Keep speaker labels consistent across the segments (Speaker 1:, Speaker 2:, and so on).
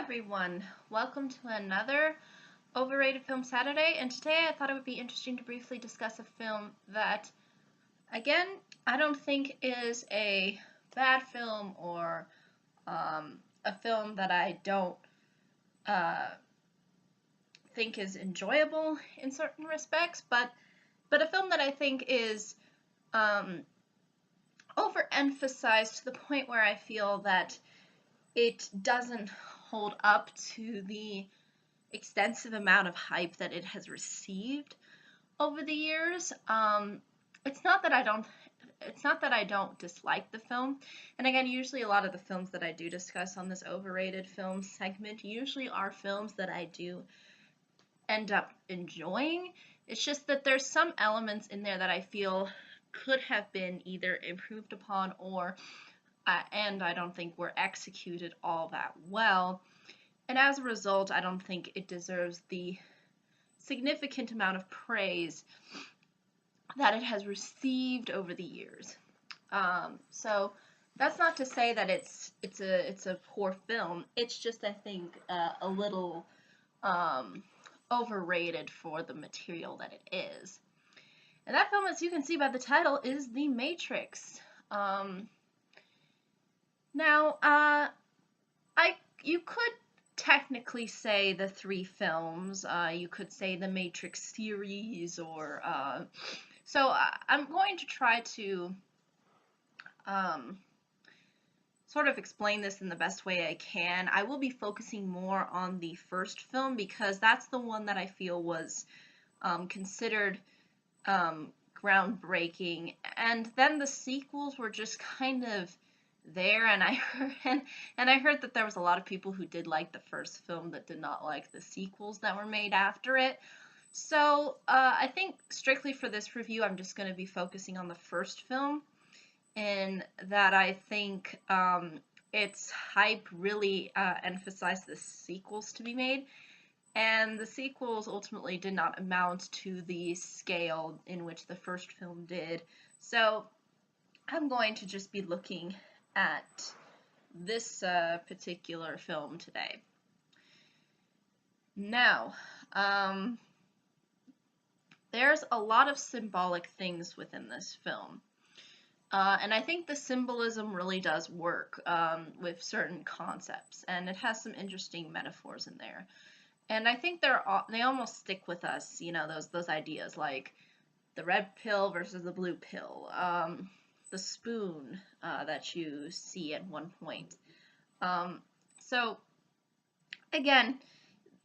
Speaker 1: everyone, welcome to another Overrated Film Saturday, and today I thought it would be interesting to briefly discuss a film that, again, I don't think is a bad film or a film that I don't uh, think is enjoyable in certain respects, but a film that I think is um, overemphasized to the point where I feel that it doesn't hold up to the extensive amount of hype that it has received over the years. It's not that I don't it's not that I don't dislike the film. And again, usually a lot of the films that I do discuss on this overrated film segment usually are films that I do end up enjoying. It's just that there's some elements in there that I feel could have been either improved upon or and I don't think were executed all that well. And as a result, I don't think it deserves the significant amount of praise that it has received over the years. So that's not to say that it's a poor film. It's just I think a little overrated for the material that it is. And that film, as you can see by the title, is The Matrix. Now, you could technically say the three films. You could say the Matrix series, or so I'm going to try to um, sort of explain this in the best way I can. I will be focusing more on the first film because that's the one that I feel was considered groundbreaking, and then the sequels were just kind of there, and I heard that there was a lot of people who did like the first film that did not like the sequels that were made after it. So I think strictly for this review, I'm just going to be focusing on the first film, in that I think its hype really emphasized the sequels to be made, and the sequels ultimately did not amount to the scale in which the first film did. So I'm going to just be looking at this particular film today. Now, there's a lot of symbolic things within this film. And I think the symbolism really does work with certain concepts, and it has some interesting metaphors in there. And I think they almost stick with us, you know, those ideas like the red pill versus the blue pill, the spoon that you see at one point. So again,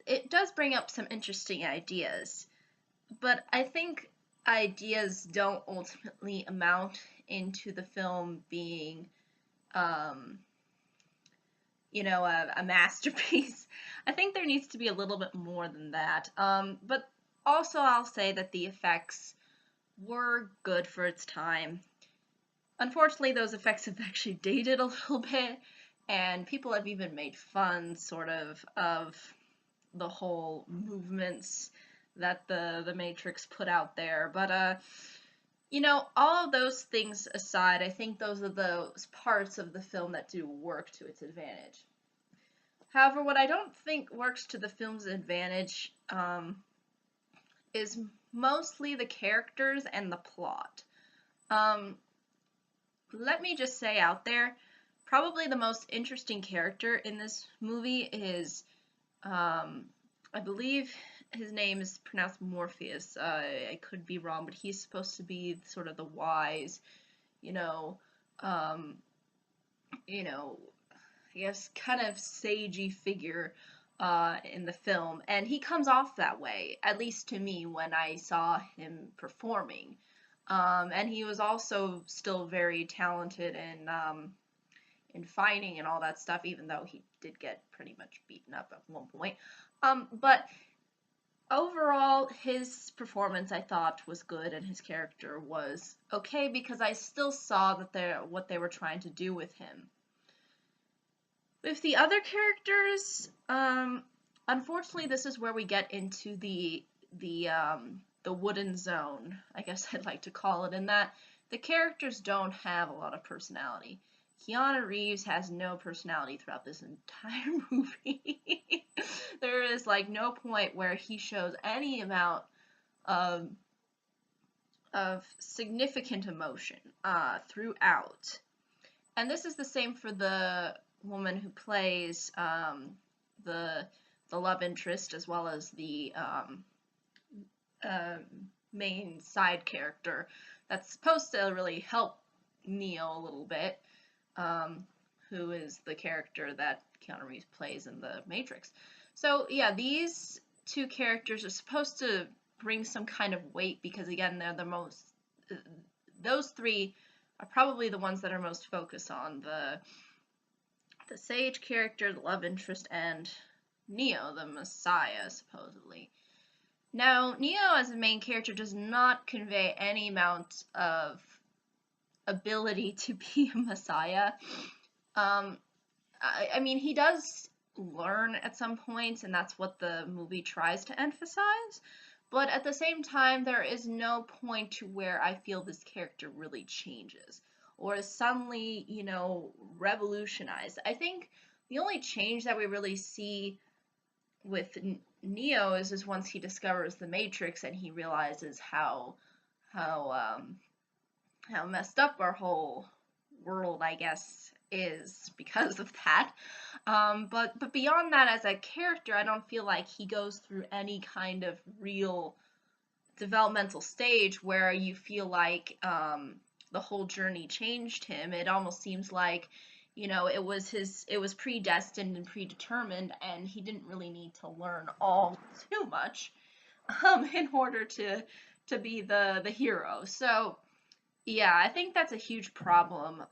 Speaker 1: it does bring up some interesting ideas, but I think ideas don't ultimately amount into the film being, you know, a masterpiece. I think there needs to be a little bit more than that. But also I'll say that the effects were good for its time. Unfortunately, those effects have actually dated a little bit, and people have even made fun, sort of the whole movements that the Matrix put out there. But you know, all of those things aside, I think those are those parts of the film that do work to its advantage. However, what I don't think works to the film's advantage is mostly the characters and the plot. Let me just say out there, probably the most interesting character in this movie is, I believe his name is pronounced Morpheus. I could be wrong, but he's supposed to be sort of the wise, you know, um, I guess kind of sagey figure in the film, and he comes off that way, at least to me when I saw him performing. And he was also still very talented in fighting and all that stuff, even though he did get pretty much beaten up at one point. But overall, his performance I thought was good, and his character was okay because I still saw that what they were trying to do with him. With the other characters, unfortunately, this is where we get into the wooden zone, I guess I'd like to call it, in that the characters don't have a lot of personality. Keanu Reeves has no personality throughout this entire movie. There is like no point where he shows any amount of significant emotion throughout. And this is the same for the woman who plays the the love interest as well as the uh, main side character that's supposed to really help Neo a little bit, who is the character that Keanu Reeves plays in The Matrix. So yeah, these two characters are supposed to bring some kind of weight because again, they're the most. Those three are probably the ones that are most focused on the sage character, the love interest, and Neo, the Messiah, supposedly. Now, Neo as a main character does not convey any amount of ability to be a Messiah. I mean, he does learn at some points, and that's what the movie tries to emphasize. But at the same time, there is no point to where I feel this character really changes or is suddenly, revolutionized. I think the only change that we really see with Neo is once he discovers the Matrix and he realizes how how messed up our whole world, I guess, is because of that. But beyond that, as a character, I don't feel like he goes through any kind of real developmental stage where you feel like the whole journey changed him. It almost seems like it was predestined and predetermined, and he didn't really need to learn all too much in order to be the hero. So yeah, I think that's a huge problem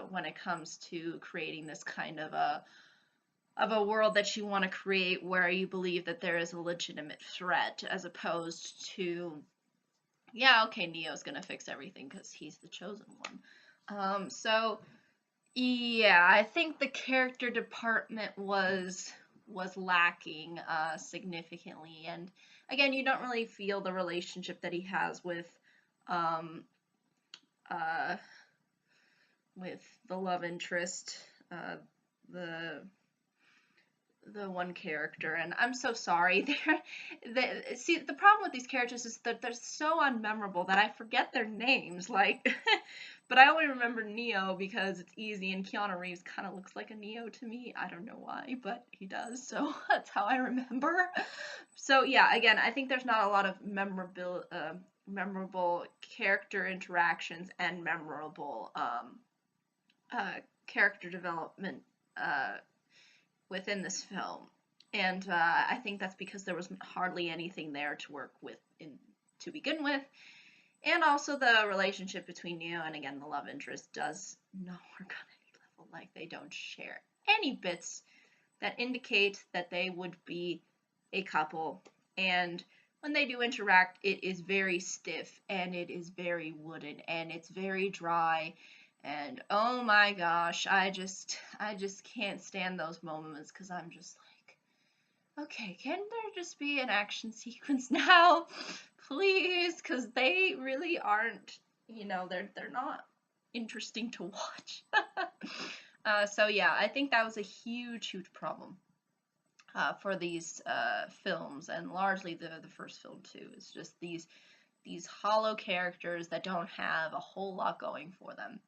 Speaker 1: when it comes to creating this kind of a world that you want to create where you believe that there is a legitimate threat, as opposed to, yeah, okay, Neo's gonna fix everything because he's the chosen one. So yeah, I think the character department was lacking significantly, and again, you don't really feel the relationship that he has um, uh, with the love interest, the the one character, and I'm so sorry. See, the problem with these characters is that they're so unmemorable that I forget their names. Like, but I only remember Neo because it's easy, and Keanu Reeves kind of looks like a Neo to me. I don't know why, but he does, so that's how I remember. So yeah, again, I think there's not a lot of memorable character interactions and memorable character development uh, within this film. And I think that's because there was hardly anything there to work with to begin with. And also the relationship between Neo and again the love interest does not work on any level. Like they don't share any bits that indicate that they would be a couple. And when they do interact, it is very stiff and it is very wooden and it's very dry. And oh my gosh, I just can't stand those moments because I'm just like, okay, can there just be an action sequence now? Please, because they really aren't, they're not interesting to watch. So yeah, I think that was a huge problem for these films, and largely the first film too. It's just these hollow characters that don't have a whole lot going for them.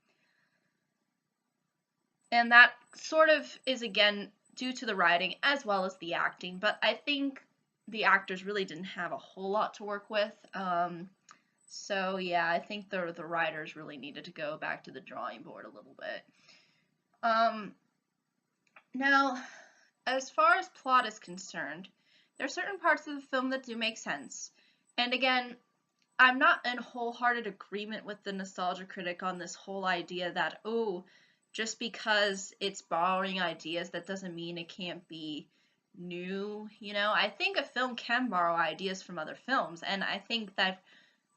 Speaker 1: And that sort of is again due to the writing as well as the acting, but I think the actors really didn't have a whole lot to work with. So yeah, I think the writers really needed to go back to the drawing board a little bit. Now, as far as plot is concerned, there are certain parts of the film that do make sense. And again, I'm not in wholehearted agreement with the nostalgia critic on this whole idea that, oh, just because it's borrowing ideas, that doesn't mean it can't be new. I think a film can borrow ideas from other films, and I think that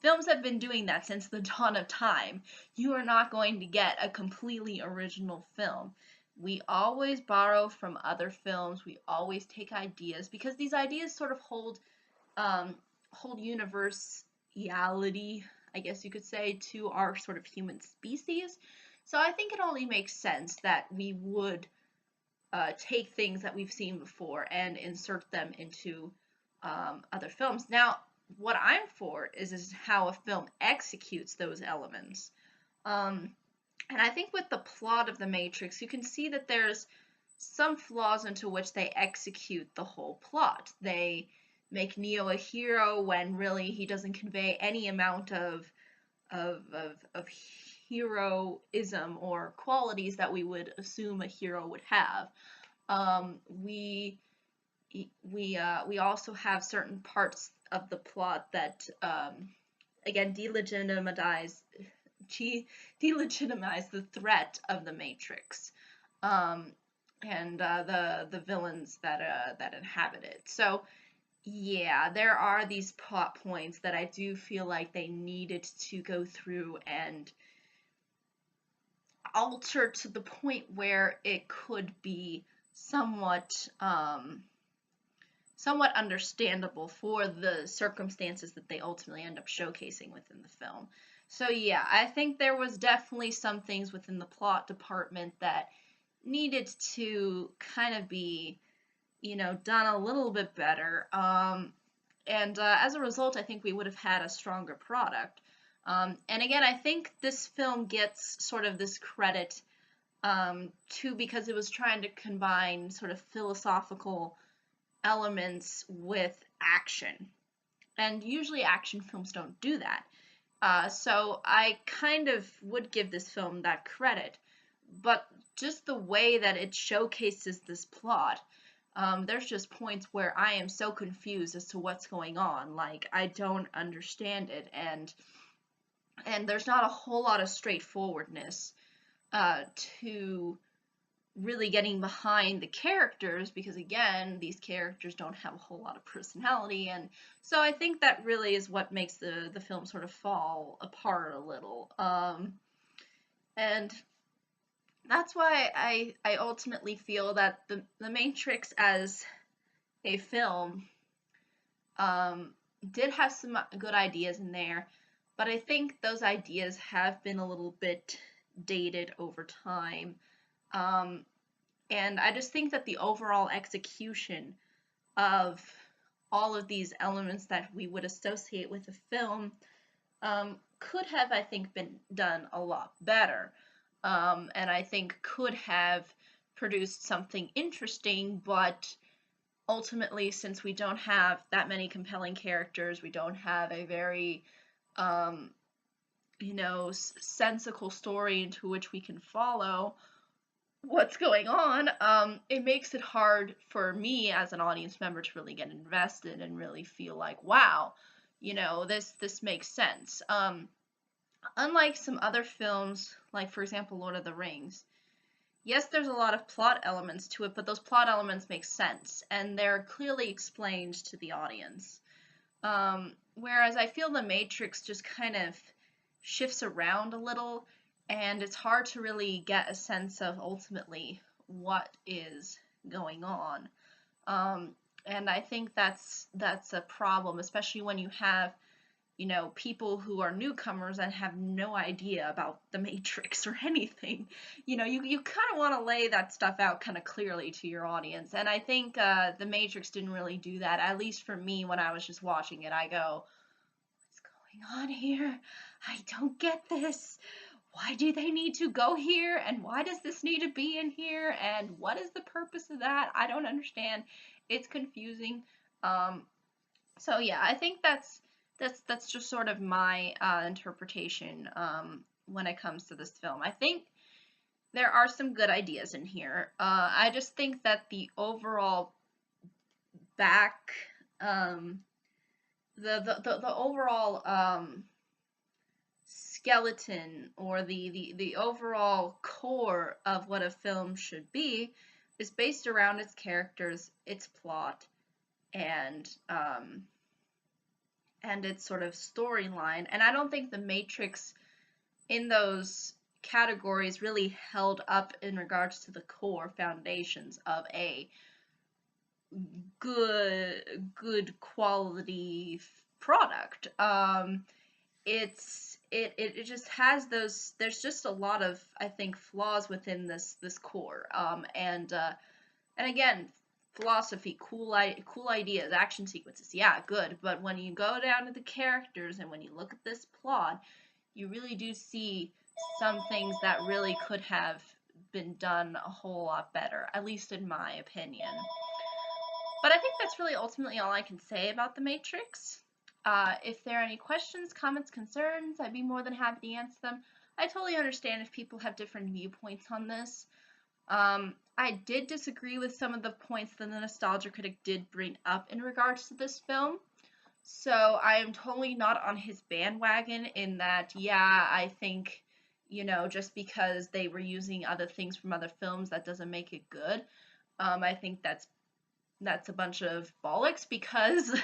Speaker 1: films have been doing that since the dawn of time. You are not going to get a completely original film. We always borrow from other films. We always take ideas because these ideas sort of hold universality, I guess you could say, to our sort of human species. So I think it only makes sense that we would take things that we've seen before and insert them into other films. Now, what I'm for is how a film executes those elements. Um, and I think with the plot of The Matrix, you can see that there's some flaws into which they execute the whole plot. They make Neo a hero when really he doesn't convey any amount of heroism or qualities that we would assume a hero would have. Um, we we also have certain parts of the plot that again delegitimize the threat of the Matrix, um, and the villains that inhabit it. So yeah, there are these plot points that I do feel like they needed to go through and alter to the point where it could be somewhat somewhat understandable for the circumstances that they ultimately end up showcasing within the film. So yeah, I think there was definitely some things within the plot department that needed to kind of be, done a little bit better. And as a result, I think we would have had a stronger product. And again, I think this film gets sort of this credit too because it was trying to combine sort of philosophical elements with action. And usually action films don't do that. So I kind of would give this film that credit. But just the way that it showcases this plot, there's just points where I am so confused as to what's going on. Like, I don't understand it. And there's not a whole lot of straightforwardness to really getting behind the characters because again these characters don't have a whole lot of personality, and so I think that really is what makes the film sort of fall apart a little, and that's why I ultimately feel that the Matrix as a film um, did have some good ideas in there, but I think those ideas have been a little bit dated over time. um, And I just think that the overall execution of all of these elements that we would associate with a film could have, I think, been done a lot better. And I think could have produced something interesting, but ultimately, since we don't have that many compelling characters, we don't have a very, um, sensical story into which we can follow what's going on, it makes it hard for me as an audience member to really get invested and really feel like, wow, this makes sense. Unlike some other films, like for example, Lord of the Rings, yes, there's a lot of plot elements to it, but those plot elements make sense and they're clearly explained to the audience. Whereas I feel The Matrix just kind of shifts around a little, and it's hard to really get a sense of ultimately what is going on. Um, and I think that's a problem, especially when you have people who are newcomers and have no idea about the Matrix or anything. You kind of want to lay that stuff out kind of clearly to your audience. And I think the Matrix didn't really do that. At least for me, when I was just watching it, I go, what's going on here? I don't get this. Why do they need to go here? And why does this need to be in here? And what is the purpose of that? I don't understand. It's confusing. Um, so yeah, I think that's just sort of my interpretation when it comes to this film. I think there are some good ideas in here. I just think that the overall back, the overall skeleton or the overall core of what a film should be is based around its characters, its plot, and its sort of storyline. And I don't think The Matrix in those categories really held up in regards to the core foundations of a good quality product. it just has those. There's just a lot of, I think, flaws within this core. And again, philosophy, cool ideas, action sequences, yeah, good. But when you go down to the characters and when you look at this plot, you really do see some things that really could have been done a whole lot better, at least in my opinion. But I think that's really ultimately all I can say about The Matrix. If there are any questions, comments, concerns, I'd be more than happy to answer them. I totally understand if people have different viewpoints on this. I did disagree with some of the points that the Nostalgia Critic did bring up in regards to this film. So I am totally not on his bandwagon in that, yeah, I think, just because they were using other things from other films, that doesn't make it good. I think that's a bunch of bollocks because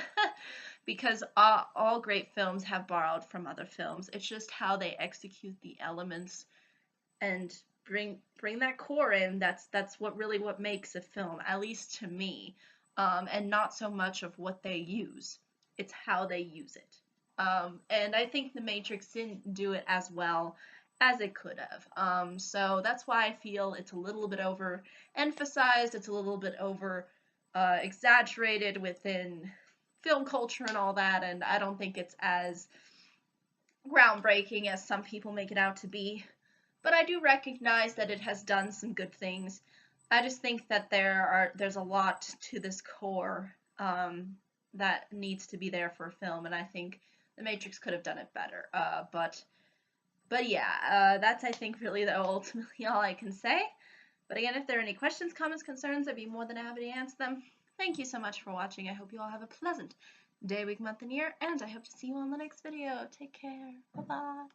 Speaker 1: because all great films have borrowed from other films. It's just how they execute the elements and bring that core in. That's what makes a film, at least to me, and not so much of what they use. It's how they use it. And I think The Matrix didn't do it as well as it could have. So that's why I feel it's a little bit overemphasized. It's a little bit over exaggerated within film culture and all that. And I don't think it's as groundbreaking as some people make it out to be. But I do recognize that it has done some good things. I just think that there's a lot to this core that needs to be there for a film, and I think The Matrix could have done it better. But yeah, that's, I think, really though ultimately all I can say. But again, if there are any questions, comments, concerns, I'd be more than happy to answer them. Thank you so much for watching. I hope you all have a pleasant day, week, month, and year, and I hope to see you on the next video. Take care. Bye-bye.